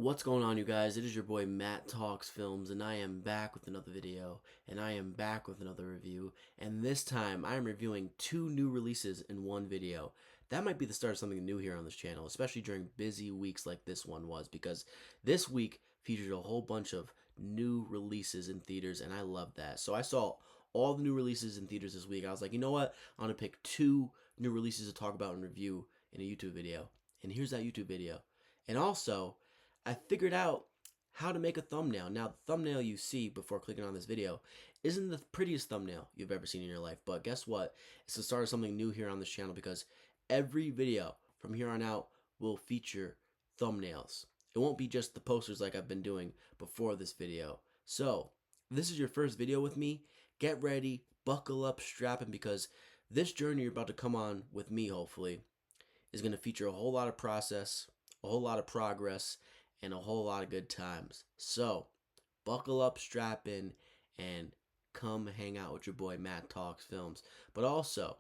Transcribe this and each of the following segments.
What's going on, you guys? It is your boy Matt Talks Films, and I am back with another video, and I am back with another review, and this time I am reviewing two new releases in one video. That might be the start of something new here on this channel, especially during busy weeks like this one was, because this week featured a whole bunch of new releases in theaters, and I love that. So I saw all the new releases in theaters this week. I was like, you know what? I'm going to pick two new releases to talk about and review in a YouTube video, and here's that YouTube video. And also, I figured out how to make a thumbnail. Now, the thumbnail you see before clicking on this video isn't the prettiest thumbnail you've ever seen in your life, but guess what? It's the start of something new here on this channel because every video from here on out will feature thumbnails. It won't be just the posters like I've been doing before this video. So, if this is your first video with me, get ready, buckle up, strap in, because this journey you're about to come on with me, hopefully, is going to feature a whole lot of process, a whole lot of progress, and a whole lot of good times. So, buckle up, strap in, and come hang out with your boy Matt Talks Films. But also,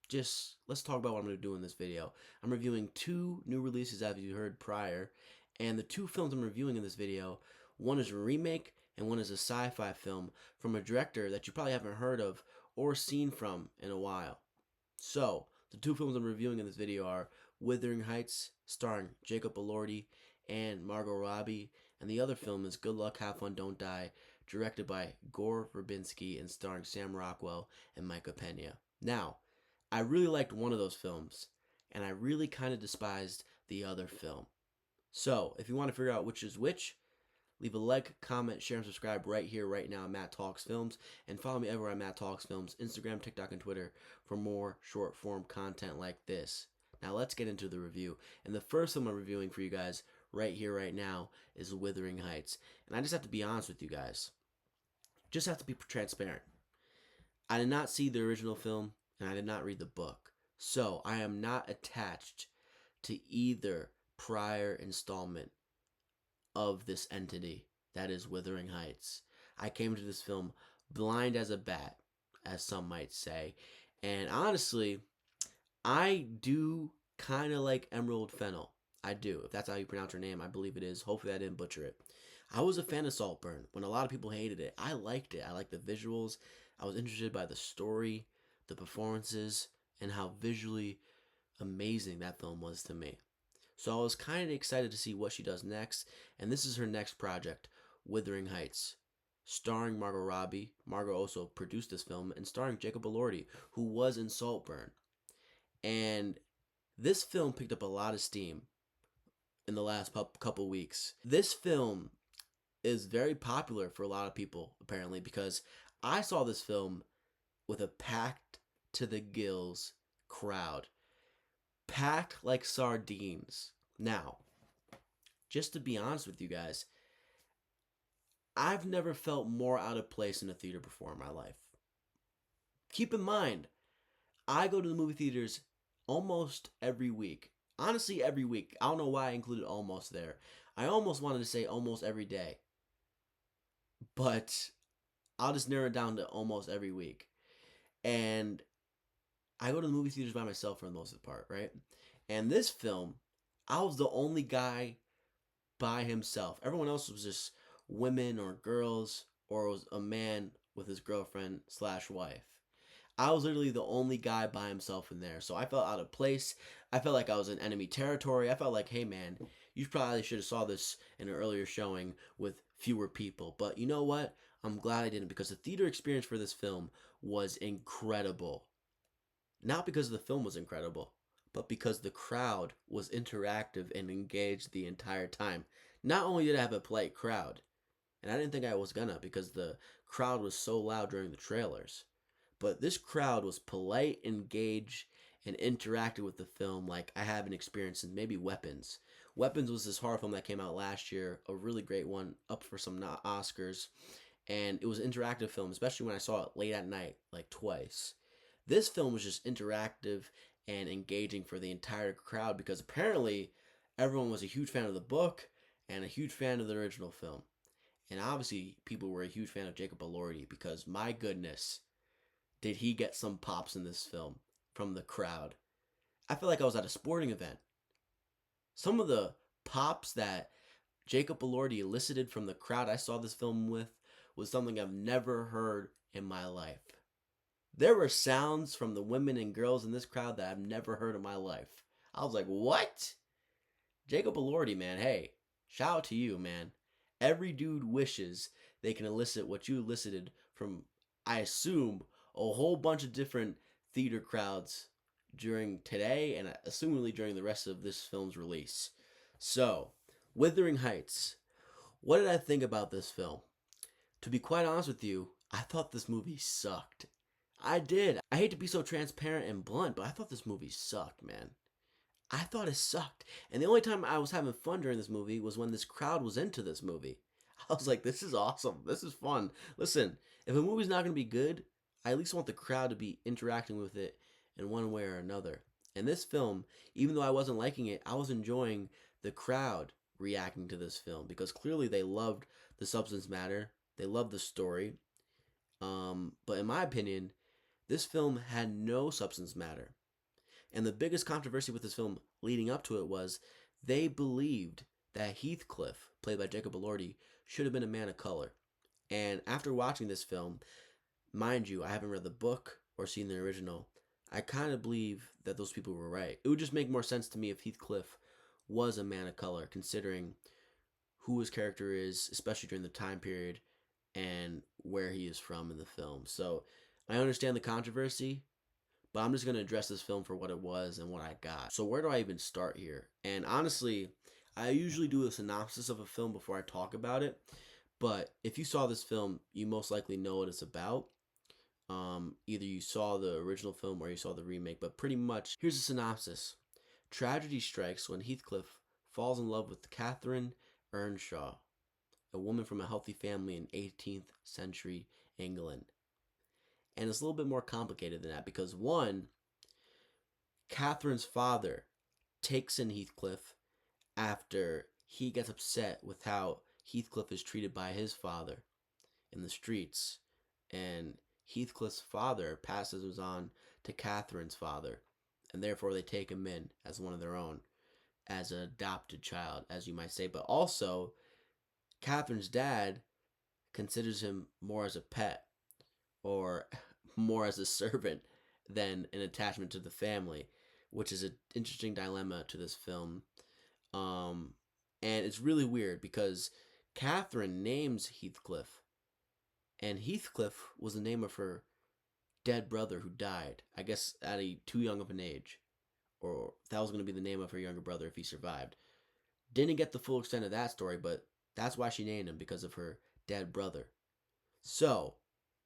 just let's talk about what I'm going to do in this video. I'm reviewing two new releases, as you heard prior, and the two films I'm reviewing in this video, one is a remake and one is a sci-fi film from a director that you probably haven't heard of or seen from in a while. So, the two films I'm reviewing in this video are Wuthering Heights, starring Jacob Elordi and Margot Robbie, and the other film is Good Luck, Have Fun, Don't Die, directed by Gore Verbinski and starring Sam Rockwell and Micah Pena. Now, I really liked one of those films, and I really kind of despised the other film. So, if you want to figure out which is which, leave a like, comment, share, and subscribe right here, right now, Matt Talks Films, and follow me everywhere at Matt Talks Films, Instagram, TikTok, and Twitter for more short-form content like this. Now, let's get into the review. And the first film I'm reviewing for you guys right here, right now, is Wuthering Heights. And I just have to be honest with you guys. Just have to be transparent. I did not see the original film, and I did not read the book. So, I am not attached to either prior installment of this entity that is Wuthering Heights. I came to this film blind as a bat, as some might say. And honestly, I do kind of like Emerald Fennell. I do. If that's how you pronounce her name, I believe it is. Hopefully I didn't butcher it. I was a fan of Saltburn. When a lot of people hated it, I liked it. I liked the visuals. I was interested by the story, the performances, and how visually amazing that film was to me. So I was kind of excited to see what she does next, and this is her next project, Wuthering Heights, starring Margot Robbie. Margot also produced this film, and starring Jacob Elordi, who was in Saltburn. And this film picked up a lot of steam in the last couple weeks. This film is very popular for a lot of people, apparently, because I saw this film with a packed to the gills crowd. Packed like sardines. Now, just to be honest with you guys, I've never felt more out of place in a theater before in my life. Keep in mind, I go to the movie theaters almost every week. Honestly, every week. I don't know why I included almost there. I almost wanted to say almost every day. But I'll just narrow it down to almost every week. And I go to the movie theaters by myself for the most of the part, right? And this film, I was the only guy by himself. Everyone else was just women or girls, or it was a man with his girlfriend / wife. I was literally the only guy by himself in there. So I felt out of place. I felt like I was in enemy territory. I felt like, hey man, you probably should have saw this in an earlier showing with fewer people. But you know what? I'm glad I didn't, because the theater experience for this film was incredible. Not because the film was incredible, but because the crowd was interactive and engaged the entire time. Not only did I have a polite crowd, and I didn't think I was gonna because the crowd was so loud during the trailers, but this crowd was polite, engaged, and interacted with the film like I haven't experienced in maybe Weapons. Weapons was this horror film that came out last year, a really great one, up for some Oscars, and it was an interactive film, especially when I saw it late at night, like twice. This film was just interactive and engaging for the entire crowd because apparently everyone was a huge fan of the book and a huge fan of the original film. And obviously people were a huge fan of Jacob Elordi because, my goodness, did he get some pops in this film from the crowd. I feel like I was at a sporting event. Some of the pops that Jacob Elordi elicited from the crowd I saw this film with was something I've never heard in my life. There were sounds from the women and girls in this crowd that I've never heard in my life. I was like, what? Jacob Elordi, man, hey, shout out to you, man. Every dude wishes they can elicit what you elicited from, I assume, a whole bunch of different theater crowds during today and assumingly during the rest of this film's release. So, Wuthering Heights. What did I think about this film? To be quite honest with you, I thought this movie sucked. I did. I hate to be so transparent and blunt, but I thought this movie sucked, man. I thought it sucked. And the only time I was having fun during this movie was when this crowd was into this movie. I was like, this is awesome. This is fun. Listen, if a movie's not going to be good, I at least want the crowd to be interacting with it in one way or another. And this film, even though I wasn't liking it, I was enjoying the crowd reacting to this film because clearly they loved the substance matter. They loved the story. But in my opinion, this film had no substance matter. And the biggest controversy with this film leading up to it was they believed that Heathcliff, played by Jacob Elordi, should have been a man of color. And after watching this film, mind you, I haven't read the book or seen the original, I kind of believe that those people were right. It would just make more sense to me if Heathcliff was a man of color, considering who his character is, especially during the time period and where he is from in the film. So I understand the controversy, but I'm just going to address this film for what it was and what I got. So where do I even start here? And honestly, I usually do a synopsis of a film before I talk about it. But if you saw this film, you most likely know what it's about. Either you saw the original film or you saw the remake. But pretty much, here's a synopsis. Tragedy strikes when Heathcliff falls in love with Catherine Earnshaw, a woman from a healthy family in 18th century England. And it's a little bit more complicated than that because one, Catherine's father takes in Heathcliff after he gets upset with how Heathcliff is treated by his father in the streets. And Heathcliff's father passes on to Catherine's father. And therefore they take him in as one of their own, as an adopted child, as you might say. But also, Catherine's dad considers him more as a pet or more as a servant than an attachment to the family, which is an interesting dilemma to this film. And it's really weird because Catherine names Heathcliff, and Heathcliff was the name of her dead brother who died, I guess at a too young of an age, or that was going to be the name of her younger brother if he survived. Didn't get the full extent of that story, but that's why she named him, because of her dead brother. So,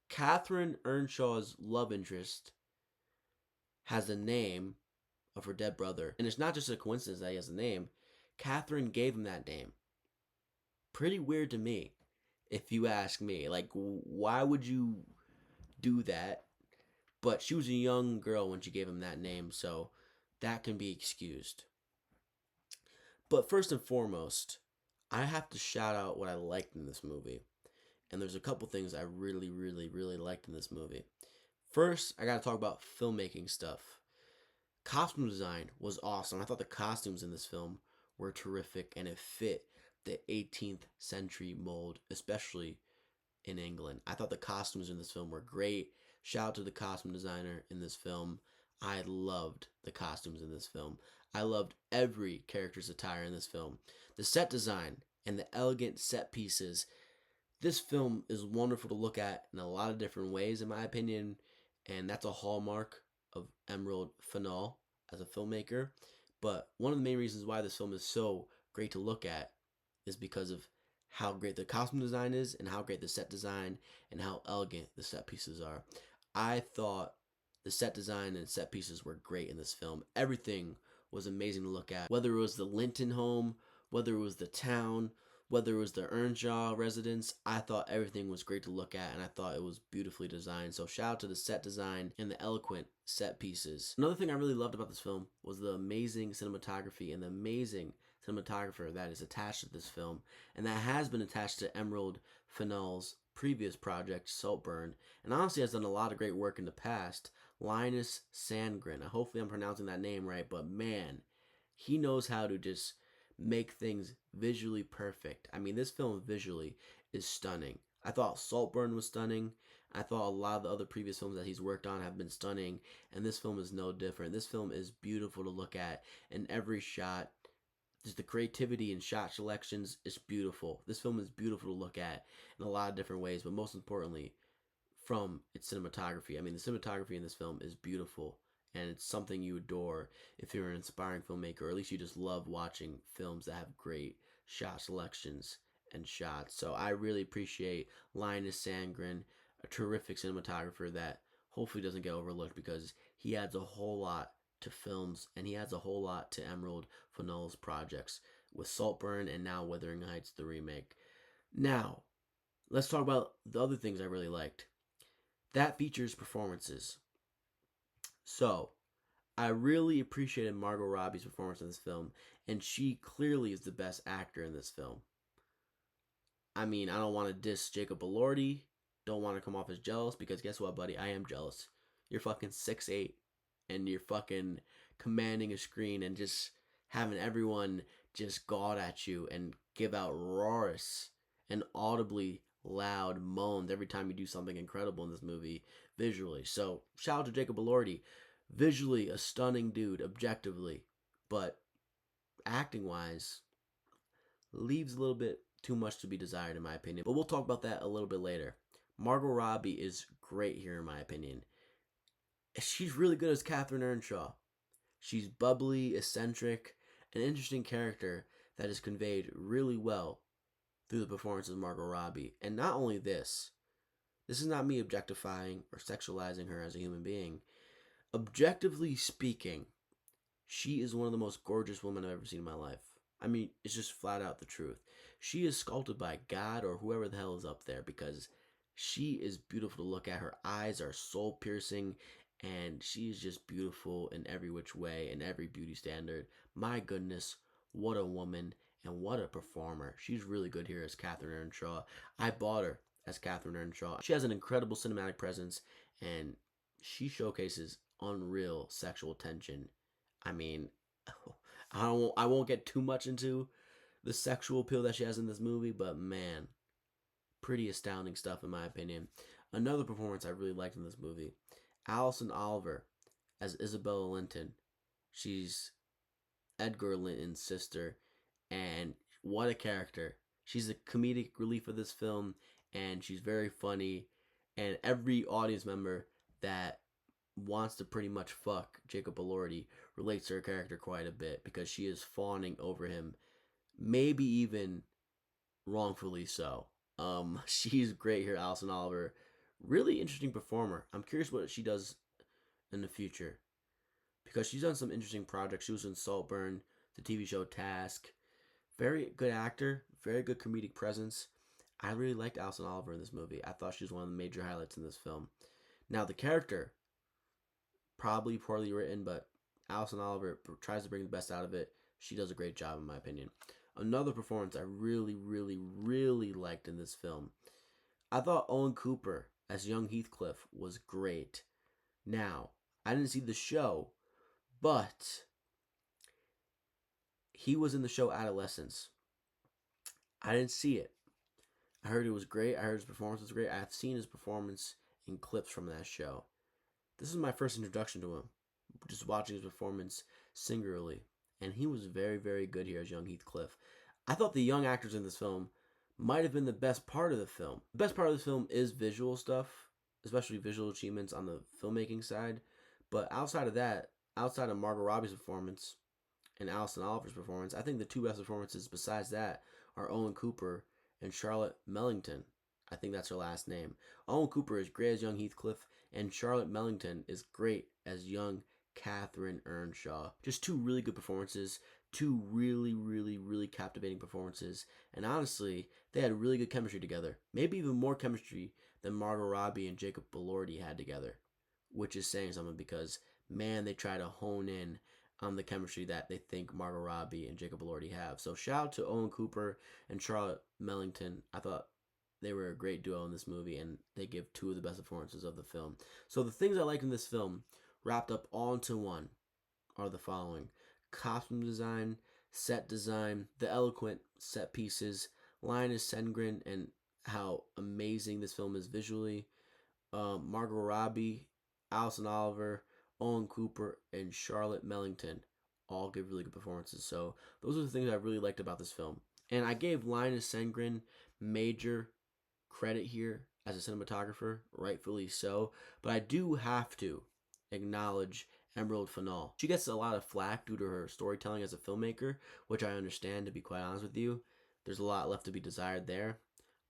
Catherine Earnshaw's love interest has the name of her dead brother. And it's not just a coincidence that he has a name. Catherine gave him that name. Pretty weird to me, if you ask me. Like, why would you do that? But she was a young girl when she gave him that name, so that can be excused. But first and foremost, I have to shout out what I liked in this movie. And there's a couple things I really, really, really liked in this movie. First, I gotta talk about filmmaking stuff. Costume design was awesome. I thought the costumes in this film were terrific and it fit the 18th century mold, especially in England. I thought the costumes in this film were great. Shout out to the costume designer in this film. I loved the costumes in this film. I loved every character's attire in this film. The set design and the elegant set pieces. This film is wonderful to look at in a lot of different ways, in my opinion, and that's a hallmark of Emerald Fennell as a filmmaker. But one of the main reasons why this film is so great to look at is because of how great the costume design is and how great the set design and how elegant the set pieces are. I thought the set design and set pieces were great in this film. Everything was amazing to look at. Whether it was the Linton home, whether it was the town, whether it was the Earnshaw residence, I thought everything was great to look at and I thought it was beautifully designed. So shout out to the set design and the eloquent set pieces. Another thing I really loved about this film was the amazing cinematography and the amazing cinematographer that is attached to this film and that has been attached to Emerald Fennell's previous project, Saltburn, and honestly has done a lot of great work in the past. Linus Sandgren. Hopefully I'm pronouncing that name right, but man, he knows how to just make things visually perfect. I mean, this film visually is stunning. I thought Saltburn was stunning. I thought a lot of the other previous films that he's worked on have been stunning, and this film is no different. This film is beautiful to look at, and every shot, just the creativity and shot selections is beautiful. This film is beautiful to look at in a lot of different ways, but most importantly, from its cinematography. I mean, the cinematography in this film is beautiful, and it's something you adore if you're an inspiring filmmaker, or at least you just love watching films that have great shot selections and shots. So I really appreciate Linus Sandgren, a terrific cinematographer that hopefully doesn't get overlooked because he adds a whole lot to films and he adds a whole lot to Emerald Fennell's projects with Saltburn and now Wuthering Heights, the remake. Now, let's talk about the other things I really liked. That features performances. So, I really appreciated Margot Robbie's performance in this film, and she clearly is the best actor in this film. I mean, I don't want to diss Jacob Elordi, don't want to come off as jealous, because guess what, buddy? I am jealous. You're fucking 6'8", and you're fucking commanding a screen and just having everyone just gawd at you and give out roars and audibly loud moans every time you do something incredible in this movie visually. So shout out to Jacob Elordi. Visually a stunning dude, objectively, but acting wise leaves a little bit too much to be desired in my opinion. But we'll talk about that a little bit later. Margot Robbie is great here in my opinion. She's really good as Catherine Earnshaw. She's bubbly, eccentric, an interesting character that is conveyed really well through the performance of Margot Robbie. And not only this is not me objectifying or sexualizing her as a human being. Objectively speaking, she is one of the most gorgeous women I've ever seen in my life. I mean, it's just flat out the truth. She is sculpted by God or whoever the hell is up there because she is beautiful to look at. Her eyes are soul piercing and she is just beautiful in every which way and every beauty standard. My goodness, what a woman and what a performer. She's really good here as Catherine Earnshaw. I bought her as Catherine Earnshaw. She has an incredible cinematic presence and she showcases unreal sexual tension. I mean, I won't get too much into the sexual appeal that she has in this movie, but man, pretty astounding stuff in my opinion. Another performance I really liked in this movie, Alison Oliver as Isabella Linton. She's Edgar Linton's sister, and what a character. She's a comedic relief of this film, and she's very funny, and every audience member that wants to pretty much fuck Jacob Elordi relates to her character quite a bit because she is fawning over him, maybe even wrongfully so. She's great here, Alison Oliver. Really interesting performer. I'm curious what she does in the future because she's done some interesting projects. She was in Saltburn, the TV show Task. Very good actor, very good comedic presence. I really liked Alison Oliver in this movie. I thought she was one of the major highlights in this film. Now, the character, probably poorly written, but Alison Oliver tries to bring the best out of it. She does a great job, in my opinion. Another performance I really, really, really liked in this film. I thought Owen Cooper as young Heathcliff was great. Now, I didn't see the show, but he was in the show Adolescence. I didn't see it. I heard it was great. I heard his performance was great. I've seen his performance in clips from that show. This is my first introduction to him, just watching his performance singularly. And he was very, very good here as young Heathcliff. I thought the young actors in this film might have been the best part of the film. The best part of this film is visual stuff, especially visual achievements on the filmmaking side. But outside of that, outside of Margot Robbie's performance and Alison Oliver's performance, I think the two best performances besides that are Owen Cooper and Charlotte Mellington. I think that's her last name. Owen Cooper is great as young Heathcliff, and Charlotte Mellington is great as young Catherine Earnshaw. Just two really good performances, two really, really, really captivating performances, and honestly, they had really good chemistry together. Maybe even more chemistry than Margot Robbie and Jacob Elordi had together, which is saying something because, man, they try to hone in on the chemistry that they think Margot Robbie and Jacob Elordi have. So shout out to Owen Cooper and Charlotte Mellington. I thought they were a great duo in this movie, and they give two of the best performances of the film. So the things I like in this film, wrapped up all into one, are the following: costume design, set design, the eloquent set pieces, Linus Sengren, and how amazing this film is visually. Margot Robbie, Allison Oliver, Owen Cooper, and Charlotte Mellington all give really good performances. So those are the things I really liked about this film. And I gave Linus Sengren major credit here as a cinematographer, rightfully so. But I do have to acknowledge Emerald Fennell. She gets a lot of flack due to her storytelling as a filmmaker, which I understand, to be quite honest with you. There's a lot left to be desired there.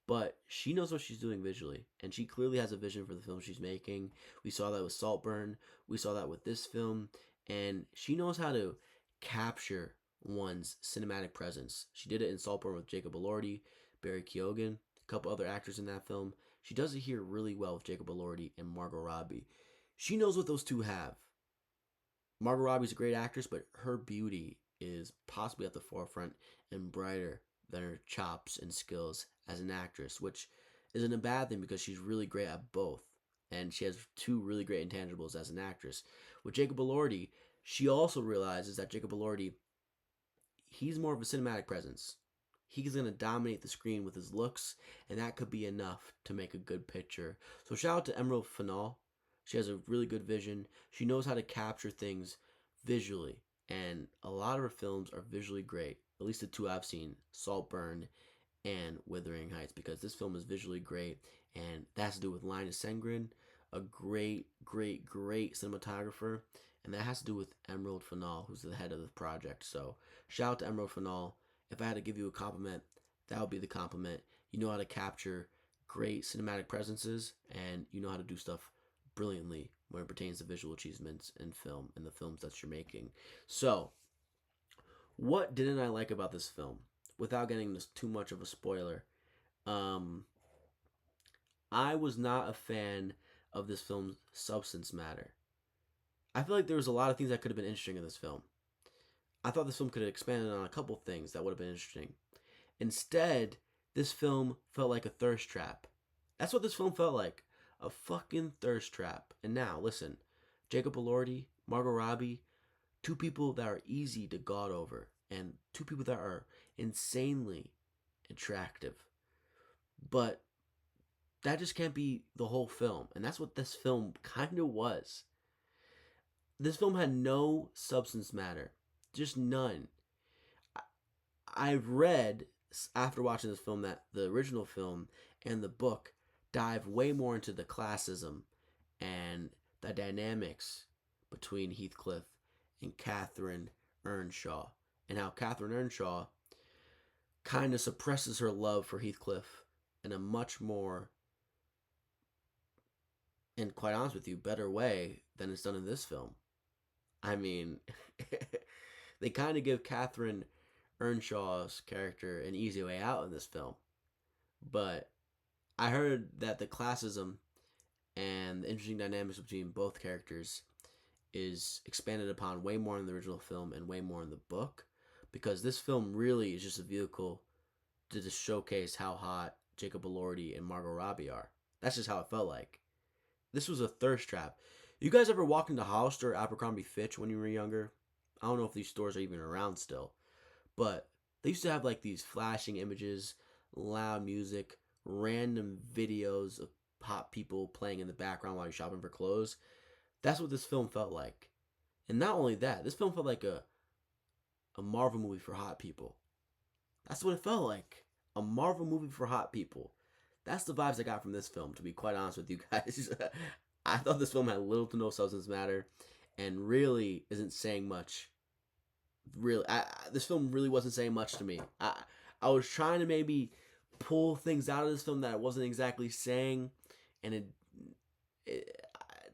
But she knows what she's doing visually, and she clearly has a vision for the film she's making. We saw that with Saltburn, we saw that with this film, and she knows how to capture one's cinematic presence. She did it in Saltburn with Jacob Elordi, Barry Keoghan, a couple other actors in that film. She does it here really well with Jacob Elordi and Margot Robbie. She knows what those two have. Margot Robbie's a great actress, but her beauty is possibly at the forefront and brighter than her chops and skills as an actress, which isn't a bad thing because she's really great at both. And she has two really great intangibles as an actress. With Jacob Elordi, she also realizes that Jacob Elordi, he's more of a cinematic presence. He's going to dominate the screen with his looks, and that could be enough to make a good picture. So shout out to Emerald Fennell. She has a really good vision. She knows how to capture things visually, and a lot of her films are visually great. At least the two I've seen, Saltburn and Wuthering Heights, because this film is visually great, and that has to do with Linus Sengren, a great, great, great cinematographer, and that has to do with Emerald Fennell, who's the head of the project. So shout out to Emerald Fennell. If I had to give you a compliment, that would be the compliment. You know how to capture great cinematic presences, and you know how to do stuff brilliantly when it pertains to visual achievements in film and the films that you're making. So, what didn't I like about this film? Without getting this too much of a spoiler, I was not a fan of this film's substance matter. I feel like there was a lot of things that could have been interesting in this film. I thought this film could have expanded on a couple things that would have been interesting. Instead, this film felt like a thirst trap. That's what this film felt like. A fucking thirst trap. And now, listen, Jacob Elordi, Margot Robbie, two people that are easy to god over, and two people that are insanely attractive. But that just can't be the whole film. And that's what this film kind of was. This film had no substance matter. Just none. I've read after watching this film that the original film and the book dive way more into the classism and the dynamics between Heathcliff and Catherine Earnshaw, and how Catherine Earnshaw kind of suppresses her love for Heathcliff in a much more, and quite honest with you, better way than it's done in this film. I mean, they kind of give Catherine Earnshaw's character an easy way out in this film. But I heard that the classism and the interesting dynamics between both characters is expanded upon way more in the original film and way more in the book, because this film really is just a vehicle to just showcase how hot Jacob Elordi and Margot Robbie are. That's just how it felt like. This was a thirst trap. You guys ever walk into Hollister or Abercrombie Fitch when you were younger? I don't know if these stores are even around still, but they used to have like these flashing images, loud music, random videos of hot people playing in the background while you're shopping for clothes. That's what this film felt like. And not only that, this film felt like a Marvel movie for hot people. That's what it felt like. A Marvel movie for hot people. That's the vibes I got from this film, to be quite honest with you guys. I thought this film had little to no substance matter and really isn't saying much. Really, this film really wasn't saying much to me. I was trying to maybe pull things out of this film that I wasn't exactly saying, and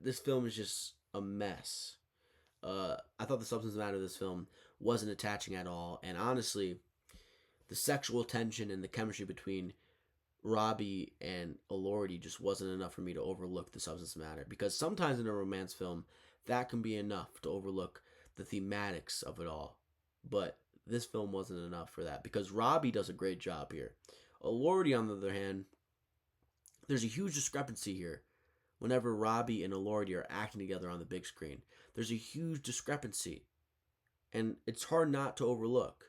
this film is just a mess. I thought the substance matter of this film wasn't attaching at all, and honestly, the sexual tension and the chemistry between Robbie and Elordi just wasn't enough for me to overlook the substance matter. Because sometimes in a romance film, that can be enough to overlook the thematics of it all. But this film wasn't enough for that, because Robbie does a great job here. Elordi, on the other hand, there's a huge discrepancy here. Whenever Robbie and Elordi are acting together on the big screen, there's a huge discrepancy, and it's hard not to overlook.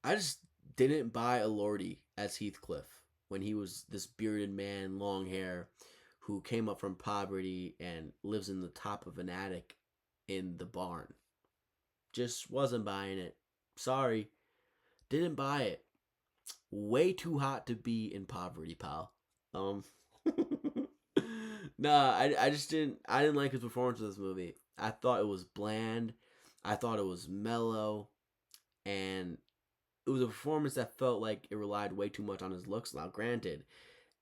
I just didn't buy Elordi as Heathcliff when he was this bearded man, long hair, who came up from poverty and lives in the top of an attic in the barn. Just wasn't buying it. Sorry, didn't buy it. Way too hot to be in poverty, pal. Um, nah, I just didn't like his performance in this movie. I thought it was bland. I thought it was mellow, and it was a performance that felt like it relied way too much on his looks. Now, granted,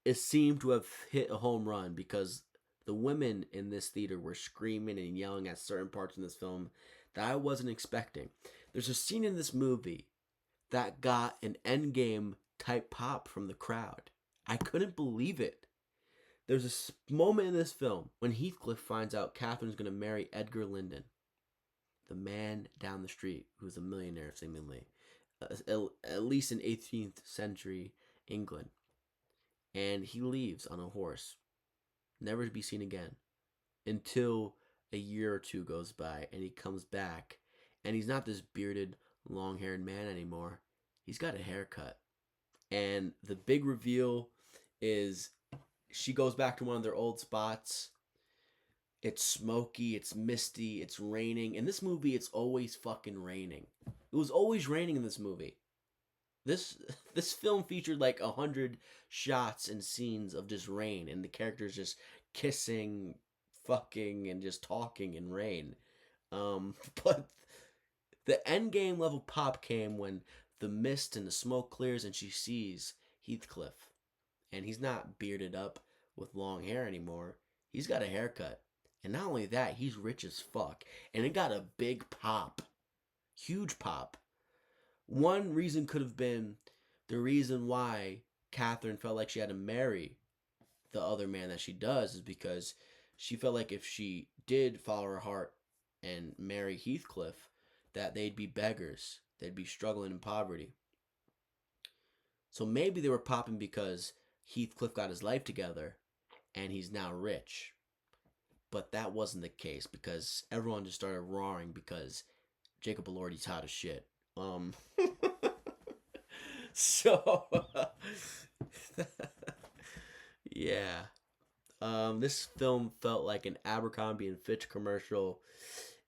it seemed to have hit a home run because the women in this theater were screaming and yelling at certain parts in this film that I wasn't expecting. There's a scene in this movie that got an endgame type pop from the crowd. I couldn't believe it. There's a moment in this film when Heathcliff finds out Catherine's going to marry Edgar Linden, the man down the street who's a millionaire, seemingly, at least in 18th century England. And he leaves on a horse, never to be seen again, until a year or two goes by and he comes back. And he's not this bearded, long haired man anymore. He's got a haircut. And the big reveal is she goes back to one of their old spots. It's smoky, it's misty, it's raining. In this movie, it's always fucking raining. It was always raining in this movie. This this film featured like 100 shots and scenes of just rain and the characters just kissing, fucking, and just talking in rain. But the end game level pop came when the mist and the smoke clears and she sees Heathcliff. And he's not bearded up with long hair anymore. He's got a haircut. And not only that, he's rich as fuck. And it got a big pop. Huge pop. One reason could have been the reason why Catherine felt like she had to marry the other man that she does is because she felt like if she did follow her heart and marry Heathcliff, that they'd be beggars. They'd be struggling in poverty. So maybe they were popping because Heathcliff got his life together and he's now rich. But that wasn't the case because everyone just started roaring because Jacob Elordi's hot as shit. So yeah. This film felt like an Abercrombie and Fitch commercial.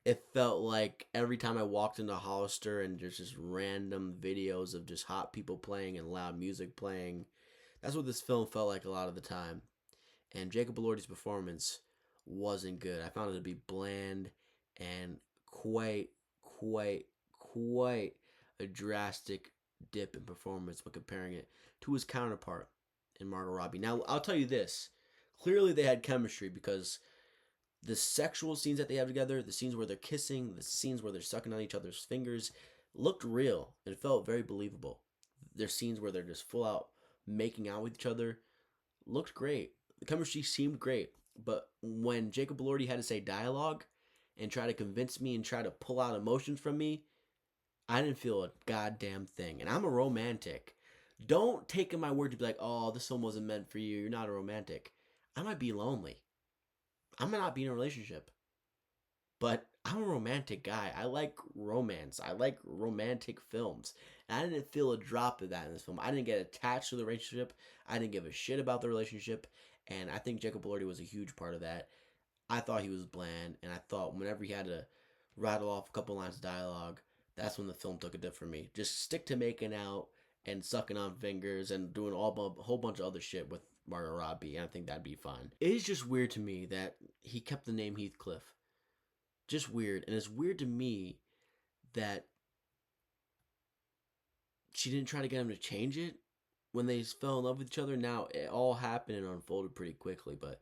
It felt like every time I walked into Hollister and there's just random videos of just hot people playing and loud music playing. That's what this film felt like a lot of the time. And Jacob Elordi's performance wasn't good. I found it to be bland and quite a drastic dip in performance when comparing it to his counterpart in Margot Robbie. Now, I'll tell you this. Clearly they had chemistry because the sexual scenes that they have together, the scenes where they're kissing, the scenes where they're sucking on each other's fingers, looked real and it felt very believable. There's scenes where they're just full out making out with each other, looked great. The chemistry seemed great, but when Jacob Elordi had to say dialogue and try to convince me and try to pull out emotions from me, I didn't feel a goddamn thing. And I'm a romantic. Don't take my word to be like, oh, this film wasn't meant for you. You're not a romantic. I might be lonely. I might not be in a relationship. But I'm a romantic guy. I like romance. I like romantic films. And I didn't feel a drop of that in this film. I didn't get attached to the relationship. I didn't give a shit about the relationship. And I think Jacob Elordi was a huge part of that. I thought he was bland. And I thought whenever he had to rattle off a couple lines of dialogue, that's when the film took a dip for me. Just stick to making out and sucking on fingers and doing a whole bunch of other shit with Margot Robbie. And I think that'd be fine. It is just weird to me that he kept the name Heathcliff. Just weird. And it's weird to me that she didn't try to get him to change it when they fell in love with each other. Now, it all happened and unfolded pretty quickly, but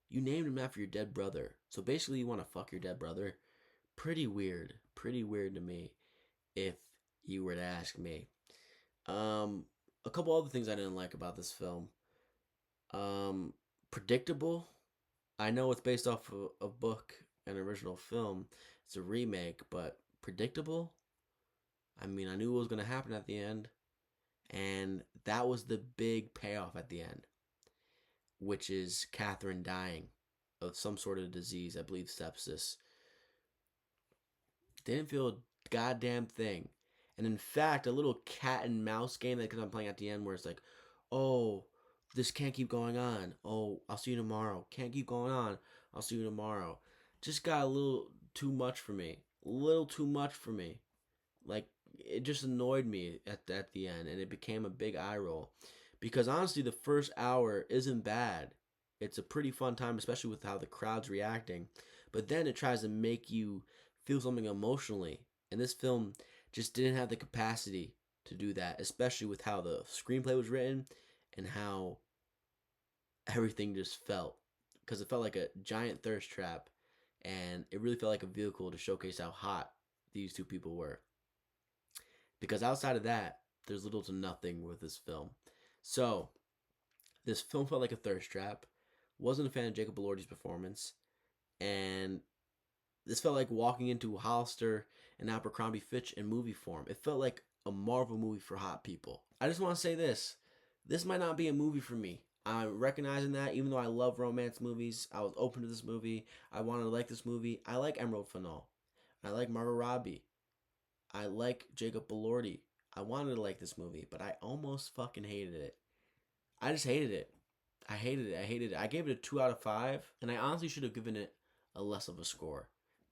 you named him after your dead brother. So basically, you want to fuck your dead brother? Pretty weird. Pretty weird to me, if you were to ask me. A couple other things I didn't like about this film. Predictable. I know it's based off of a book, an original film. It's a remake, but predictable. I mean, I knew what was going to happen at the end, and that was the big payoff at the end, which is Catherine dying of some sort of disease, I believe sepsis. Didn't feel a goddamn thing. And in fact, a little cat and mouse game that I'm playing at the end where it's like, oh, this can't keep going on. Oh, I'll see you tomorrow. Can't keep going on. I'll see you tomorrow. Just got a little too much for me. A little too much for me. Like, it just annoyed me at the end, and it became a big eye roll. Because honestly, the first hour isn't bad. It's a pretty fun time, especially with how the crowd's reacting. But then it tries to make you feel something emotionally. And this film just didn't have the capacity to do that, especially with how the screenplay was written and how everything just felt. Because it felt like a giant thirst trap, and it really felt like a vehicle to showcase how hot these two people were. Because outside of that, there's little to nothing with this film. So, this film felt like a thirst trap. Wasn't a fan of Jacob Elordi's performance, and this felt like walking into Hollister and Abercrombie Fitch in movie form. It felt like a Marvel movie for hot people. I just want to say this. This might not be a movie for me. I'm recognizing that, even though I love romance movies. I was open to this movie. I wanted to like this movie. I like Emerald Fennell. I like Margot Robbie. I like Jacob Elordi. I wanted to like this movie, but I almost fucking hated it. I just hated it. I hated it. I hated it. I gave it a 2 out of 5, and I honestly should have given it a less of a score.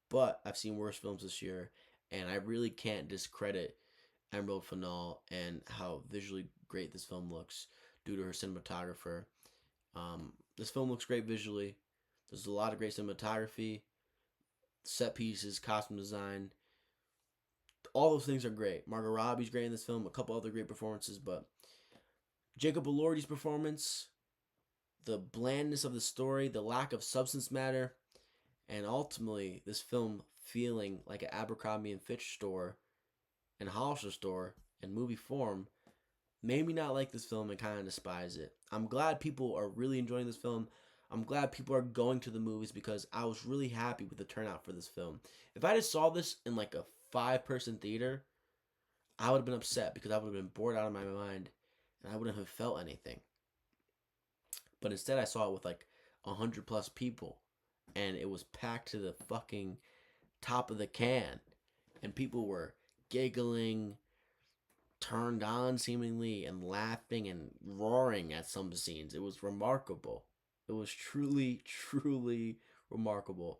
But I've seen worse films this year, and I really can't discredit Emerald Fennell and how visually great this film looks due to her cinematographer. This film looks great visually. There's a lot of great cinematography, set pieces, costume design. All those things are great. Margot Robbie's great in this film. A couple other great performances, but Jacob Elordi's performance, the blandness of the story, the lack of substance matter, and ultimately this film feeling like an Abercrombie and Fitch store and Hollister store in movie form made me not like this film and kind of despise it. I'm glad people are really enjoying this film. I'm glad people are going to the movies because I was really happy with the turnout for this film. If I just saw this in like a 5-person theater, I would have been upset because I would have been bored out of my mind and I wouldn't have felt anything. But instead, I saw it with like 100 plus people, and it was packed to the fucking top of the can, and people were giggling, turned on seemingly, and laughing and roaring at some scenes. It was remarkable. It was truly, truly remarkable.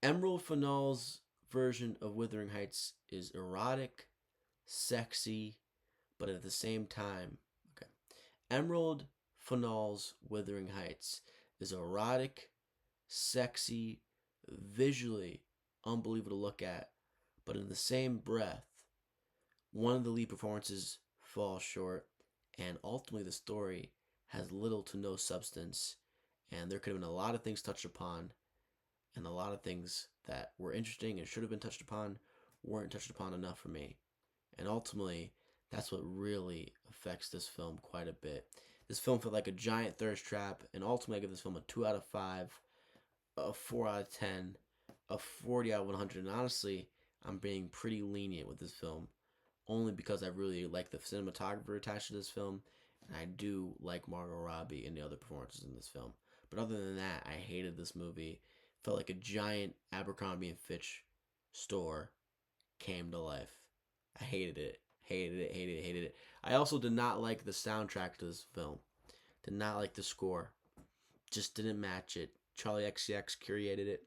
Emerald Fennell's version of Wuthering Heights is erotic, sexy, but at the same time, okay. Emerald Fennell's Wuthering Heights is erotic, sexy, visually unbelievable to look at, but in the same breath, one of the lead performances falls short, and ultimately the story has little to no substance, and there could have been a lot of things touched upon, and a lot of things that were interesting and should have been touched upon weren't touched upon enough for me. And ultimately, that's what really affects this film quite a bit. This film felt like a giant thirst trap, and ultimately I give this film a 2 out of 5, a 4 out of 10, a 40 out of 100. And honestly, I'm being pretty lenient with this film, only because I really like the cinematographer attached to this film, and I do like Margot Robbie and the other performances in this film. But other than that, I hated this movie. It felt like a giant Abercrombie and Fitch store came to life. I hated it. Hated it, hated it, hated it. I also did not like the soundtrack to this film. Did not like the score. Just didn't match it. Charlie XCX curated it.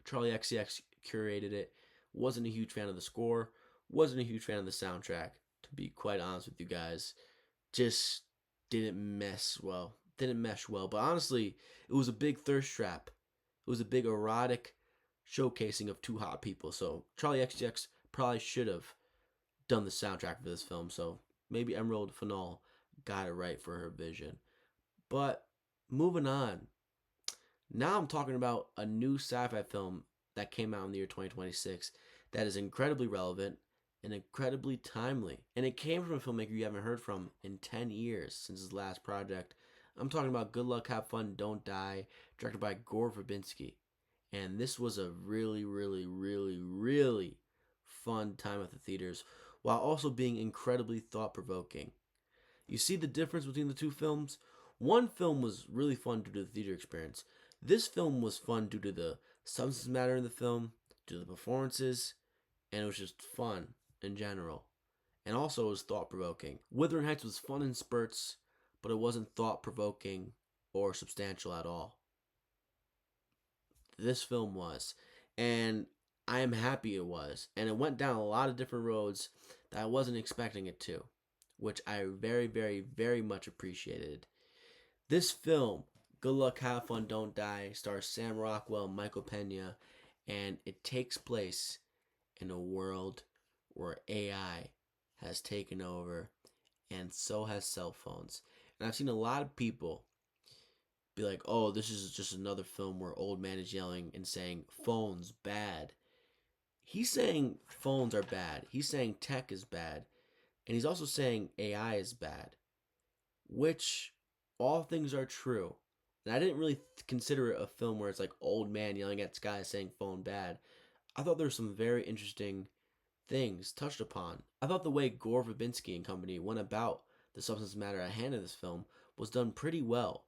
Charlie XCX curated it. Wasn't a huge fan of the score. Wasn't a huge fan of the soundtrack, to be quite honest with you guys. Just didn't mesh well. Didn't mesh well. But honestly, it was a big thirst trap. It was a big erotic showcasing of two hot people. So Charlie XCX probably should have done the soundtrack for this film. So maybe Emerald Fennell got it right for her vision. But moving on. Now I'm talking about a new sci-fi film that came out in the year 2026 that is incredibly relevant and incredibly timely. And it came from a filmmaker you haven't heard from in 10 years since his last project. I'm talking about Good Luck, Have Fun, Don't Die, directed by Gore Verbinski. And this was a really, really, really, really fun time at the theaters, while also being incredibly thought-provoking. You see the difference between the two films? One film was really fun due to the theater experience. This film was fun due to the substance matter in the film, due to the performances, and it was just fun in general. And also it was thought provoking. Wuthering Heights was fun in spurts, but it wasn't thought provoking or substantial at all. This film was. And I am happy it was. And it went down a lot of different roads that I wasn't expecting it to, which I very, very, very much appreciated. This film, Good Luck, Have Fun, Don't Die, stars Sam Rockwell and Michael Pena, and it takes place in a world where AI has taken over, and so has cell phones. And I've seen a lot of people be like, oh, this is just another film where old man is yelling and saying, phones bad. He's saying phones are bad. He's saying tech is bad. And he's also saying AI is bad, which all things are true. And I didn't really consider it a film where it's like old man yelling at sky saying phone bad. I thought there were some very interesting things touched upon. I thought the way Gore Verbinski and company went about the substance matter at hand in this film was done pretty well,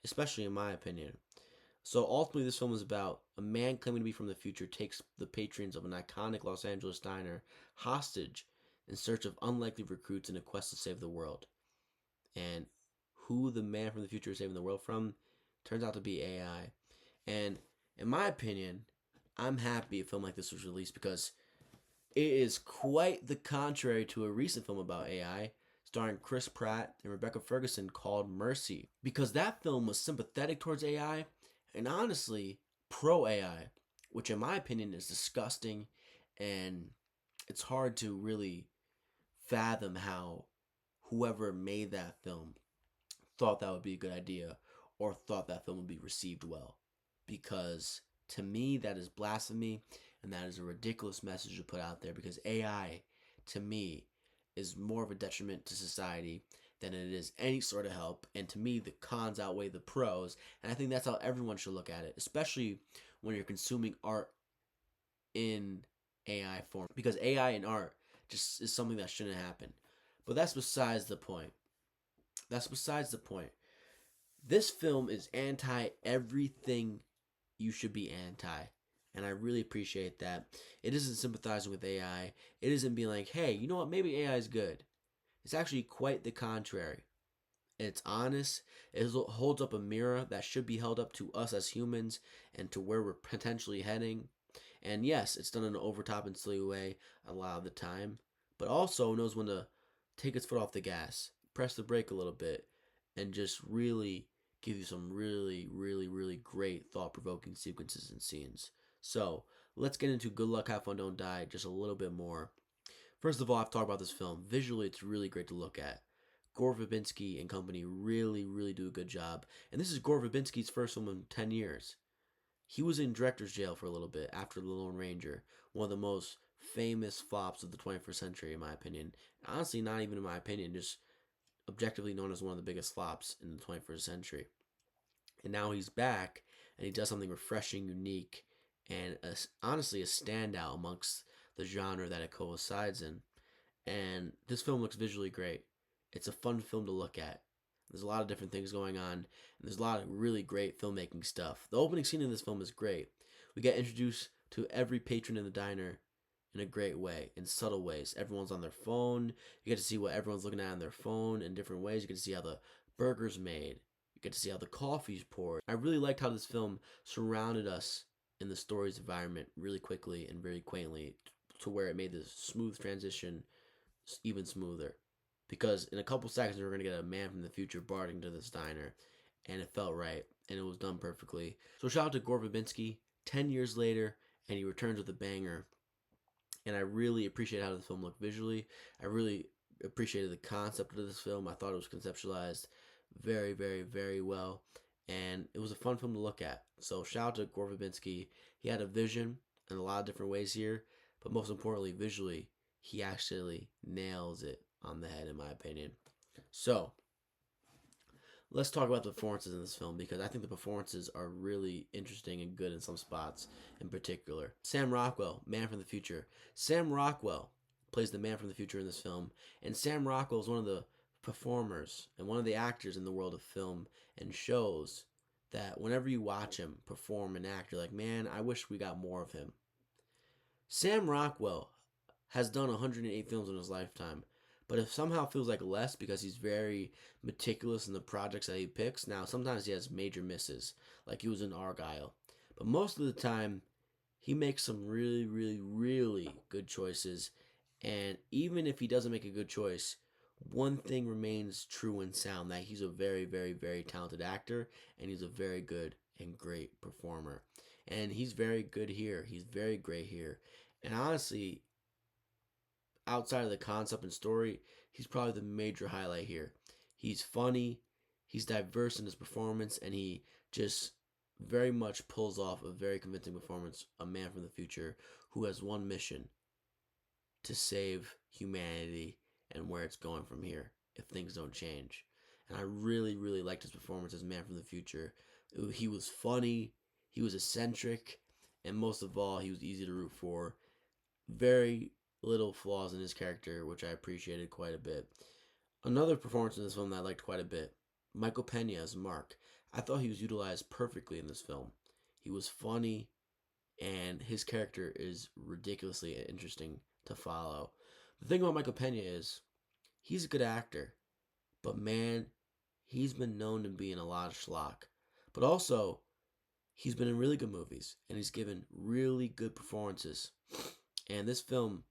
especially in my opinion. So ultimately, this film is about a man claiming to be from the future takes the patrons of an iconic Los Angeles diner hostage in search of unlikely recruits in a quest to save the world. And who the man from the future is saving the world from turns out to be AI. And in my opinion, I'm happy a film like this was released because it is quite the contrary to a recent film about AI starring Chris Pratt and Rebecca Ferguson called Mercy. Because that film was sympathetic towards AI and honestly pro AI, which in my opinion is disgusting, and it's hard to really fathom how whoever made that film thought that would be a good idea or thought that film would be received well. Because to me, that is blasphemy and that is a ridiculous message to put out there because AI, to me, is more of a detriment to society than it is any sort of help. And to me, the cons outweigh the pros. And I think that's how everyone should look at it, especially when you're consuming art in AI form. Because AI and art just is something that shouldn't happen. But that's besides the point. That's besides the point. This film is anti everything you should be anti. And I really appreciate that. It isn't sympathizing with AI. It isn't being like, hey, you know what? Maybe AI is good. It's actually quite the contrary. It's honest. It holds up a mirror that should be held up to us as humans and to where we're potentially heading. And yes, it's done in an overtop and silly way a lot of the time, but also knows when to take its foot off the gas, press the brake a little bit, and just really give you some really, really, really great thought provoking sequences and scenes. So let's get into Good Luck, Have Fun, Don't Die just a little bit more. First of all, I've talked about this film. Visually, it's really great to look at. Gore Verbinski and company really, really do a good job. And this is Gore Verbinski's first film in 10 years. He was in director's jail for a little bit after The Lone Ranger, one of the most famous flops of the 21st century, in my opinion. Honestly, not even in my opinion, just objectively known as one of the biggest flops in the 21st century. And now he's back, and he does something refreshing, unique, and honestly a standout amongst the genre that it coincides in. And this film looks visually great. It's a fun film to look at. There's a lot of different things going on, and there's a lot of really great filmmaking stuff. The opening scene in this film is great. We get introduced to every patron in the diner in a great way, in subtle ways. Everyone's on their phone. You get to see what everyone's looking at on their phone in different ways. You get to see how the burger's made. You get to see how the coffee's poured. I really liked how this film surrounded us in the story's environment really quickly and very quaintly to where it made this smooth transition even smoother. Because in a couple seconds, we're going to get a man from the future barging to this diner. And it felt right. And it was done perfectly. So shout out to Gore Verbinski. 10 years later, and he returns with a banger. And I really appreciate how this film looked visually. I really appreciated the concept of this film. I thought it was conceptualized very, very, very well. And it was a fun film to look at. So shout out to Gore Verbinski. He had a vision in a lot of different ways here. But most importantly, visually, he actually nails it on the head, in my opinion. So, let's talk about the performances in this film because I think the performances are really interesting and good in some spots in particular. Sam Rockwell, Man from the Future. Sam Rockwell plays the man from the future in this film, and Sam Rockwell is one of the performers and one of the actors in the world of film and shows that whenever you watch him perform and act, you're like, man, I wish we got more of him. Sam Rockwell has done 108 films in his lifetime, but it somehow feels like less because he's very meticulous in the projects that he picks. Now, sometimes he has major misses, like he was in Argyle, but most of the time, he makes some really, really, really good choices. And even if he doesn't make a good choice, one thing remains true and sound, that he's a very, very, very talented actor and he's a very good and great performer. And he's very good here. He's very great here. And honestly, outside of the concept and story, he's probably the major highlight here. He's funny, he's diverse in his performance, and he just very much pulls off a very convincing performance. A man from the future who has one mission: to save humanity and where it's going from here if things don't change. And I really, really liked his performance as Man from the Future. He was funny, he was eccentric, and most of all, he was easy to root for. Very little flaws in his character, which I appreciated quite a bit. Another performance in this film that I liked quite a bit: Michael Pena as Mark. I thought he was utilized perfectly in this film. He was funny, and his character is ridiculously interesting to follow. The thing about Michael Pena is he's a good actor, but man, he's been known to be in a lot of schlock. But also, he's been in really good movies, and he's given really good performances. And this film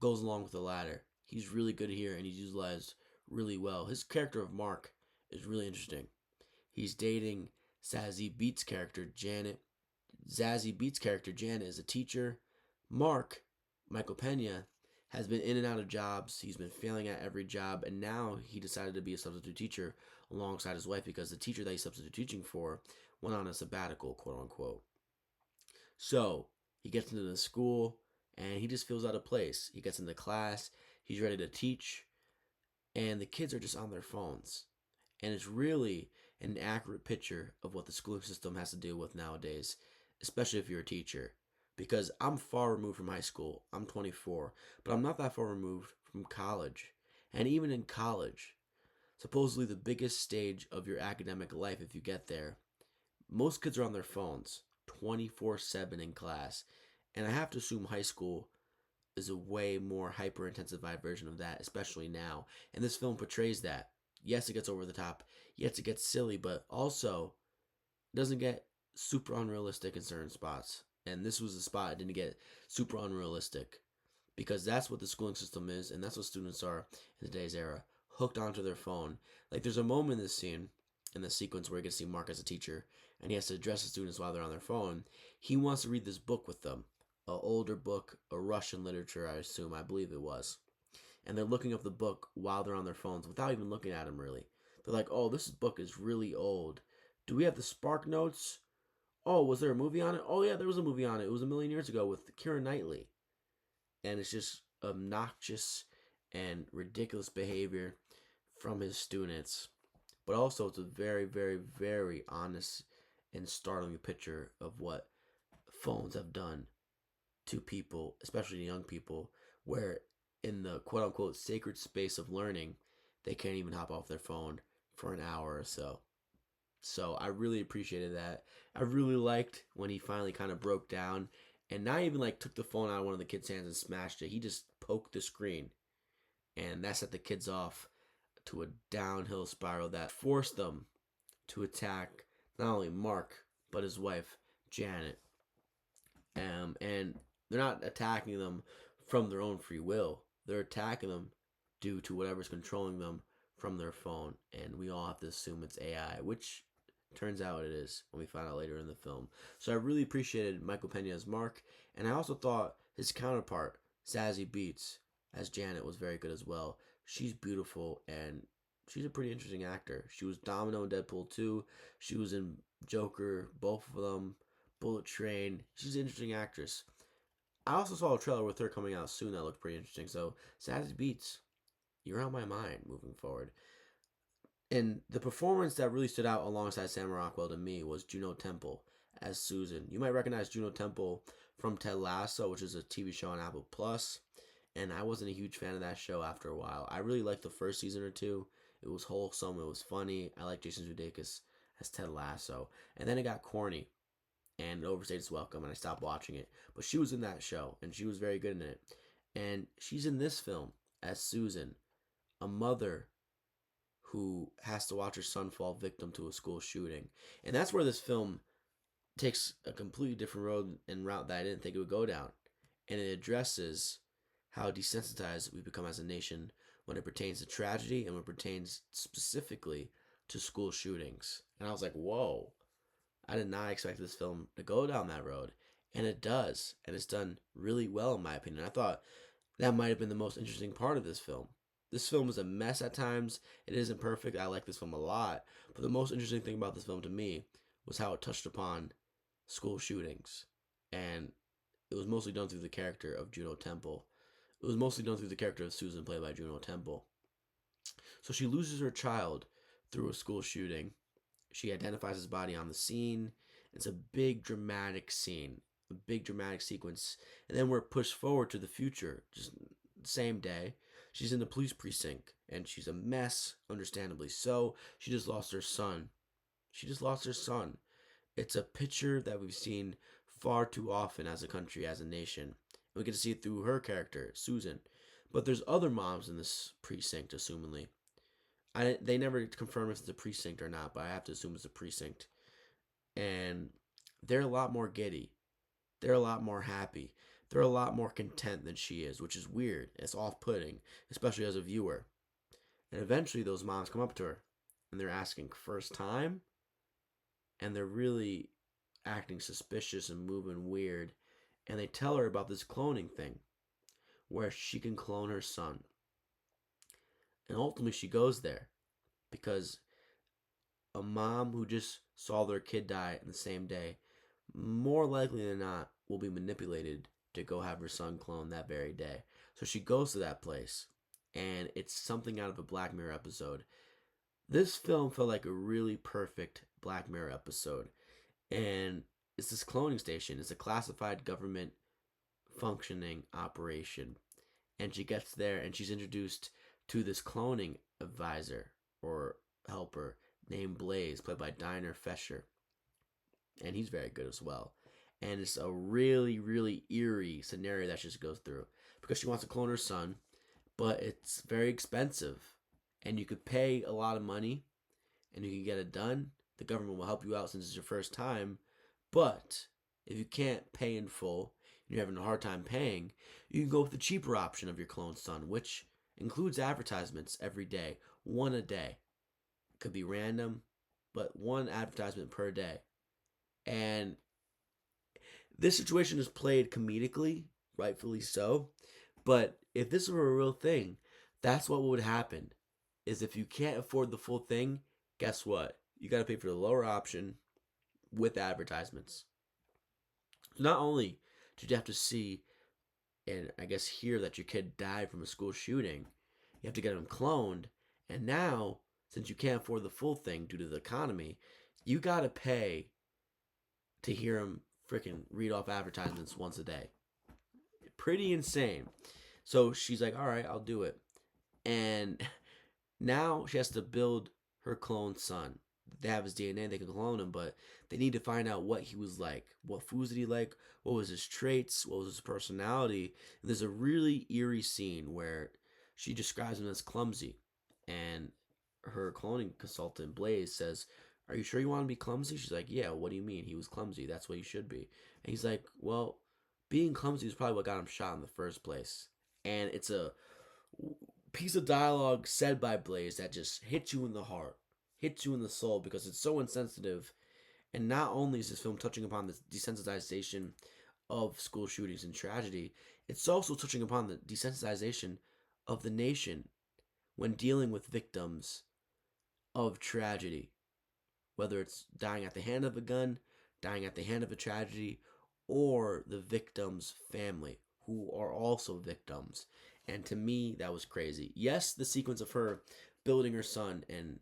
goes along with the latter. He's really good here, and he's utilized really well. His character of Mark is really interesting. He's dating Zazie Beetz' character, Janet. Zazie Beetz' character, Janet, is a teacher. Mark, Michael Pena, has been in and out of jobs. He's been failing at every job, and now he decided to be a substitute teacher alongside his wife because the teacher that he's substitute teaching for went on a sabbatical, quote unquote. So he gets into the school and he just feels out of place. He gets into class, he's ready to teach, and the kids are just on their phones. And it's really an accurate picture of what the schooling system has to deal with nowadays, especially if you're a teacher. Because I'm far removed from high school. I'm 24, but I'm not that far removed from college. And even in college, supposedly the biggest stage of your academic life if you get there, most kids are on their phones 24/7 in class. And I have to assume high school is a way more hyper intensified version of that, especially now. And this film portrays that. Yes, it gets over the top. Yes, it gets silly, but also it doesn't get super unrealistic in certain spots. And this was the spot it didn't get super unrealistic because that's what the schooling system is, and that's what students are in today's era, hooked onto their phone. Like there's a moment in this scene, in the sequence where you get to see Mark as a teacher, and he has to address the students while they're on their phone. He wants to read this book with them, a older book, a Russian literature, I assume, I believe it was. And they're looking up the book while they're on their phones without even looking at him really. They're like, "Oh, this book is really old. Do we have the Spark Notes? Oh, was there a movie on it? Oh yeah, there was a movie on it. It was a million years ago with Keira Knightley." And it's just obnoxious and ridiculous behavior from his students. But also, it's a very, very, very honest and startling picture of what phones have done to people, especially young people, where in the quote unquote sacred space of learning, they can't even hop off their phone for an hour or so. So I really appreciated that. I really liked when he finally kind of broke down and not even like took the phone out of one of the kids' hands and smashed it. He just poked the screen, and that set the kids off to a downhill spiral that forced them to attack not only Mark but his wife Janet. And they're not attacking them from their own free will. They're attacking them due to whatever's controlling them from their phone. And we all have to assume it's AI, which turns out it is when we find out later in the film. So I really appreciated Michael Pena's Mark, and I also thought his counterpart, Zazie Beetz, as Janet, was very good as well. She's beautiful and she's a pretty interesting actor. She was Domino in Deadpool 2. She was in Joker, both of them. Bullet Train. She's an interesting actress. I also saw a trailer with her coming out soon that looked pretty interesting. So Zazie Beetz, you're on my mind moving forward. And the performance that really stood out alongside Sam Rockwell to me was Juno Temple as Susan. You might recognize Juno Temple from Ted Lasso, which is a TV show on Apple Plus. And I wasn't a huge fan of that show after a while. I really liked the first season or two. It was wholesome. It was funny. I liked Jason Sudeikis as Ted Lasso. And then it got corny. and it overstayed its welcome, and I stopped watching it. But she was in that show, and she was very good in it. And she's in this film as Susan, a mother who has to watch her son fall victim to a school shooting. And that's where this film takes a completely different road and route that I didn't think it would go down. And it addresses how desensitized we become as a nation when it pertains to tragedy and when it pertains specifically to school shootings. And I was like, whoa, I did not expect this film to go down that road. And it does. And it's done really well, in my opinion. I thought that might have been the most interesting part of this film. This film is a mess at times. It isn't perfect. I like this film a lot. But the most interesting thing about this film to me was how it touched upon school shootings. And it was mostly done through the character of Juno Temple. It was mostly done through the character of Susan, played by Juno Temple. So she loses her child through a school shooting. She identifies his body on the scene. It's a big dramatic scene, a big dramatic sequence. And then we're pushed forward to the future, just the same day. She's in the police precinct and she's a mess, understandably so. She just lost her son. She just lost her son. It's a picture that we've seen far too often as a country, as a nation. We get to see it through her character, Susan. But there's other moms in this precinct, assumingly. They never confirm if it's a precinct or not, but I have to assume it's a precinct. And they're a lot more giddy. They're a lot more happy. They're a lot more content than she is, which is weird. It's off-putting, especially as a viewer. And eventually those moms come up to her and they're asking first time, and they're really acting suspicious and moving weird. And they tell her about this cloning thing where she can clone her son. And ultimately she goes there because a mom who just saw their kid die in the same day, more likely than not, will be manipulated to go have her son cloned that very day. So she goes to that place, and it's something out of a Black Mirror episode. This film felt like a really perfect Black Mirror episode. And it's this cloning station. It's a classified government functioning operation. And she gets there and she's introduced to this cloning advisor or helper named Blaze, played by Diner Fesher. And he's very good as well. And it's a really, really eerie scenario that she just goes through because she wants to clone her son, but it's very expensive. And you could pay a lot of money and you can get it done. The government will help you out since it's your first time. But if you can't pay in full and you're having a hard time paying, you can go with the cheaper option of your clone son, which includes advertisements every day, one a day. It could be random, but one advertisement per day. And this situation is played comedically, rightfully so. But if this were a real thing, that's what would happen. Is if you can't afford the full thing, guess what? You got to pay for the lower option with advertisements. So not only did you have to see and I guess hear that your kid died from a school shooting, you have to get him cloned. And now, since you can't afford the full thing due to the economy, you got to pay to hear him freaking read off advertisements once a day. Pretty insane. So she's like, all right, I'll do it. And now she has to build her clone son. They have his DNA, they can clone him, but they need to find out what he was like. What foods did he like? What was his traits? What was his personality? And there's a really eerie scene where she describes him as clumsy. And her cloning consultant, Blaze, says, are you sure you want to be clumsy? She's like, yeah, what do you mean? He was clumsy. That's what you should be. And he's like, well, being clumsy is probably what got him shot in the first place. And it's a piece of dialogue said by Blaze that just hits you in the heart, hits you in the soul because it's so insensitive. And not only is this film touching upon the desensitization of school shootings and tragedy, it's also touching upon the desensitization of the nation when dealing with victims of tragedy, whether it's dying at the hand of a gun, dying at the hand of a tragedy, or the victim's family, who are also victims. And to me, that was crazy. Yes, the sequence of her building her son and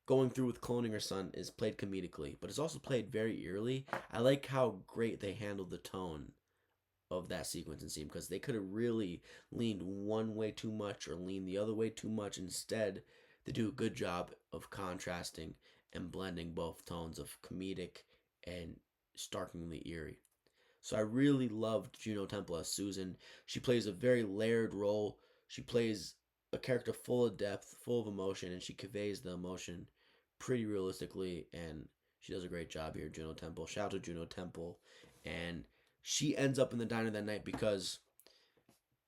going through with cloning her son is played comedically, but it's also played very eerily. I like how great they handled the tone of that sequence and scene because they could have really leaned one way too much or leaned the other way too much. Instead, they do a good job of contrasting and blending both tones of comedic and starkingly eerie. So I really loved Juno Temple as Susan. She plays a very layered role. She plays a character full of depth, full of emotion, and she conveys the emotion pretty realistically. And she does a great job here, Juno Temple. Shout out to Juno Temple. And she ends up in the diner that night because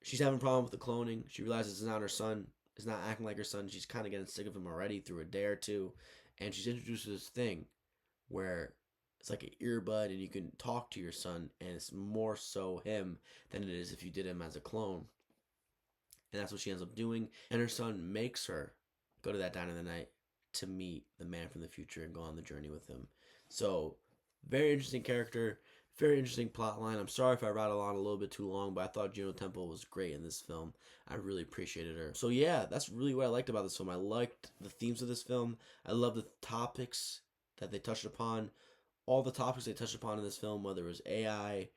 she's having a problem with the cloning. She realizes it's not her son. It's not acting like her son. She's kind of getting sick of him already through a day or two. And she's introduced to this thing where it's like an earbud and you can talk to your son, and it's more so him than it is if you did him as a clone. And that's what she ends up doing. And her son makes her go to that diner the night to meet the man from the future and go on the journey with him. So, very interesting character, very interesting plot line. I'm sorry if I rattled on a little bit too long, but I thought Juno Temple was great in this film. I really appreciated her. So yeah, that's really what I liked about this film. I liked the themes of this film. I love the topics that they touched upon. All the topics they touched upon in this film, whether it was AI,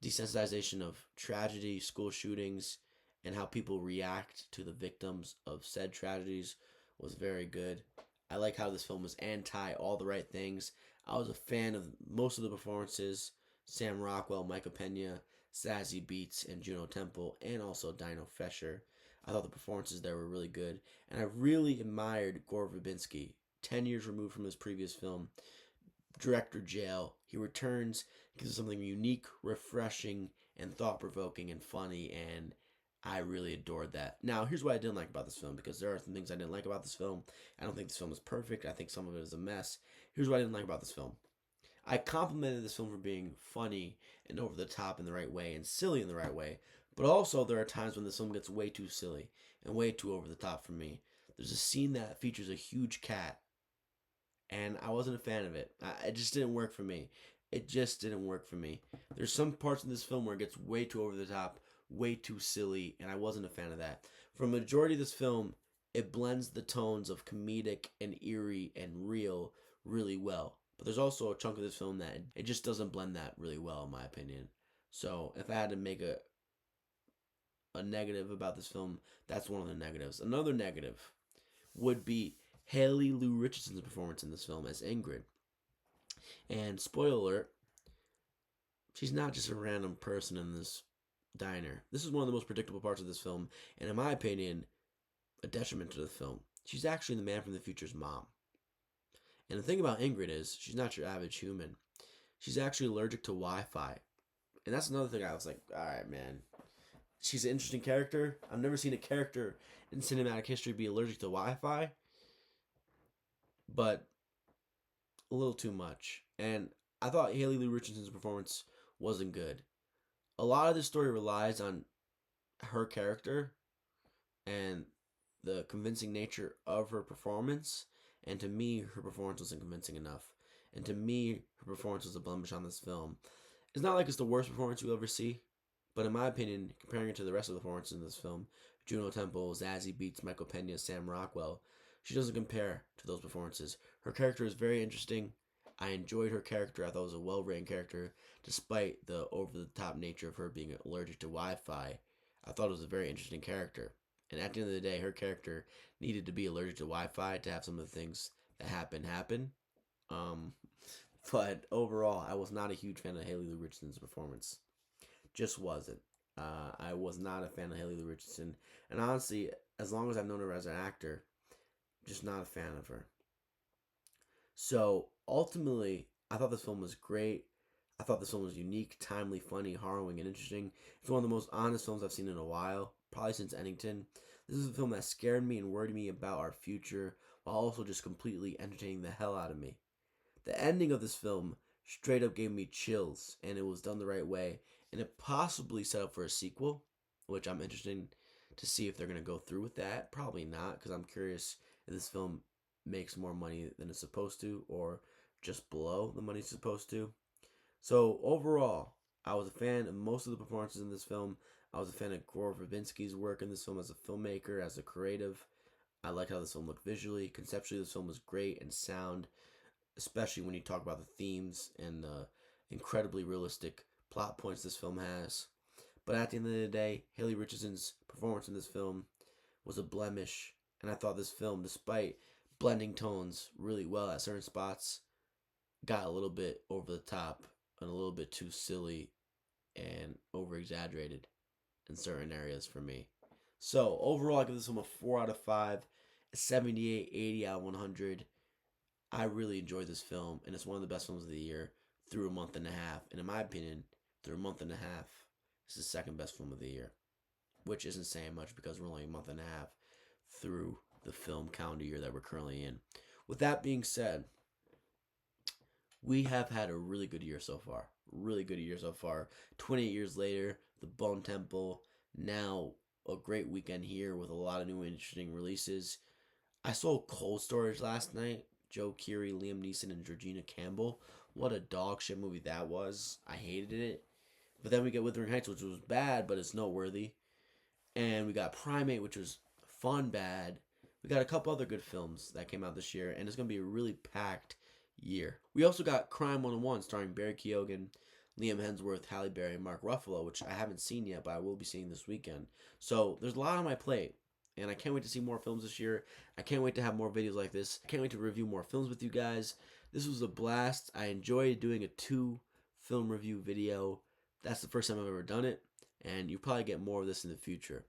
desensitization of tragedy, school shootings, and how people react to the victims of said tragedies, was very good. I like how this film was anti all the right things. I was a fan of most of the performances: Sam Rockwell, Michael Pena, Sassy Beats, and Juno Temple, and also Dino Fesher. I thought the performances there were really good, and I really admired Gore Verbinski. 10 years removed from his previous film, Director Jail, he returns, gives us something unique, refreshing, and thought provoking and funny, and I really adored that. Now, here's what I didn't like about this film, because there are some things I didn't like about this film. I don't think this film is perfect. I think some of it is a mess. Here's what I didn't like about this film. I complimented this film for being funny and over the top in the right way and silly in the right way, but also there are times when this film gets way too silly and way too over the top for me. There's a scene that features a huge cat, and I wasn't a fan of it. It just didn't work for me. It just didn't work for me. There's some parts in this film where it gets way too over the top, way too silly, and I wasn't a fan of that. For a majority of this film, it blends the tones of comedic and eerie and real really well. But there's also a chunk of this film that it just doesn't blend that really well, in my opinion. So if I had to make a negative about this film, that's one of the negatives. Another negative would be Haley Lou Richardson's performance in this film as Ingrid. And spoiler alert, she's not just a random person in this diner. This is one of the most predictable parts of this film, and in my opinion, a detriment to the film. She's actually the man from the future's mom. And the thing about Ingrid is, she's not your average human. She's actually allergic to Wi Fi. And that's another thing I was like, alright, man. She's an interesting character. I've never seen a character in cinematic history be allergic to Wi Fi, but a little too much. And I thought Haley Lou Richardson's performance wasn't good. A lot of this story relies on her character and the convincing nature of her performance. And to me, her performance wasn't convincing enough. And to me, her performance was a blemish on this film. It's not like it's the worst performance you'll ever see, but in my opinion, comparing it to the rest of the performances in this film, Juno Temple, Zazie Beetz, Michael Pena, Sam Rockwell, she doesn't compare to those performances. Her character is very interesting. I enjoyed her character. I thought it was a well-written character, despite the over-the-top nature of her being allergic to Wi-Fi. I thought it was a very interesting character. And at the end of the day, her character needed to be allergic to Wi-Fi to have some of the things that happen. Um, but overall, I was not a huge fan of Haley Lou Richardson's performance. Just wasn't. I was not a fan of Haley Lou Richardson, and honestly, as long as I've known her as an actor, just not a fan of her. So ultimately, I thought this film was great. I thought this film was unique, timely, funny, harrowing, and interesting. It's one of the most honest films I've seen in a while, probably since Eddington. This is a film that scared me and worried me about our future, while also just completely entertaining the hell out of me. The ending of this film straight up gave me chills, and it was done the right way, and it possibly set up for a sequel, which I'm interested to see if they're going to go through with that. Probably not, because I'm curious if this film makes more money than it's supposed to, or just below the money it's supposed to. So overall, I was a fan of most of the performances in this film. I was a fan of Gore Verbinski's work in this film as a filmmaker, as a creative. I liked how this film looked visually. Conceptually, this film was great and sound, especially when you talk about the themes and the incredibly realistic plot points this film has. But at the end of the day, Haley Richardson's performance in this film was a blemish, and I thought this film, despite blending tones really well at certain spots, got a little bit over the top and a little bit too silly and over exaggerated in certain areas for me. So overall, I give this film a 4 out of 5, a 78, 80 out of 100. I really enjoyed this film, and it's one of the best films of the year through a month and a half. And in my opinion, through a month and a half, it's the second best film of the year, which isn't saying much because we're only a month and a half through the film calendar year that we're currently in. With that being said, we have had a really good year so far. Really good year so far. 28 years later, The Bone Temple. Now, a great weekend here with a lot of new interesting releases. I saw Cold Storage last night. Joe Keery, Liam Neeson, and Georgina Campbell. What a dog shit movie that was. I hated it. But then we get Wuthering Heights, which was bad, but it's noteworthy. And we got Primate, which was fun, bad. We got a couple other good films that came out this year, and it's going to be a really packed year. We also got Crime 101, starring Barry Keoghan, Liam Hemsworth, Halle Berry, and Mark Ruffalo, which I haven't seen yet, but I will be seeing this weekend. So there's a lot on my plate, and I can't wait to see more films this year. I can't wait to have more videos like this. I can't wait to review more films with you guys. This was a blast. I enjoyed doing a 2-film review video. That's the first time I've ever done it, and you'll probably get more of this in the future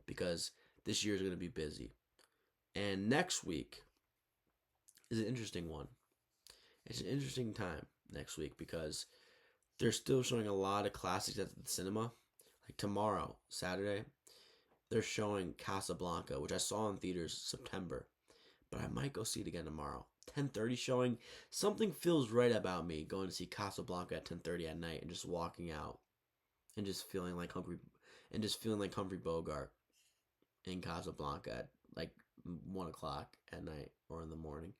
because this year is going to be busy. And next week is an interesting one. It's an interesting time next week because they're still showing a lot of classics at the cinema. Like tomorrow, Saturday, they're showing Casablanca, which I saw in theaters September, but I might go see it again tomorrow. 10:30 showing. Something feels right about me going to see Casablanca at 10:30 at night and just walking out and just feeling like Humphrey Bogart in Casablanca at like 1 o'clock at night or in the morning.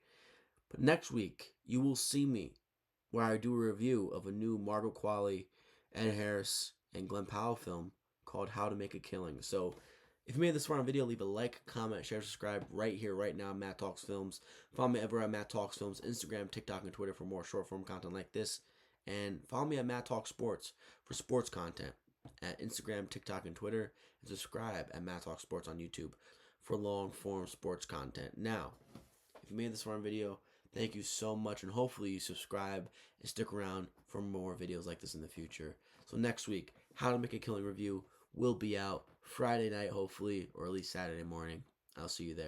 But next week, you will see me where I do a review of a new Margot Qualley, Ed Harris, and Glenn Powell film called How to Make a Killing. So if you made this far on video, leave a like, comment, share, subscribe right here, right now, Matt Talks Films. Follow me everywhere at Matt Talks Films, Instagram, TikTok, and Twitter for more short-form content like this. And follow me at Matt Talks Sports for sports content at Instagram, TikTok, and Twitter. And subscribe at Matt Talks Sports on YouTube for long-form sports content. Now, if you made this far on video, thank you so much, and hopefully you subscribe and stick around for more videos like this in the future. So next week, How to Make a Killing review will be out Friday night, hopefully, or at least Saturday morning. I'll see you there.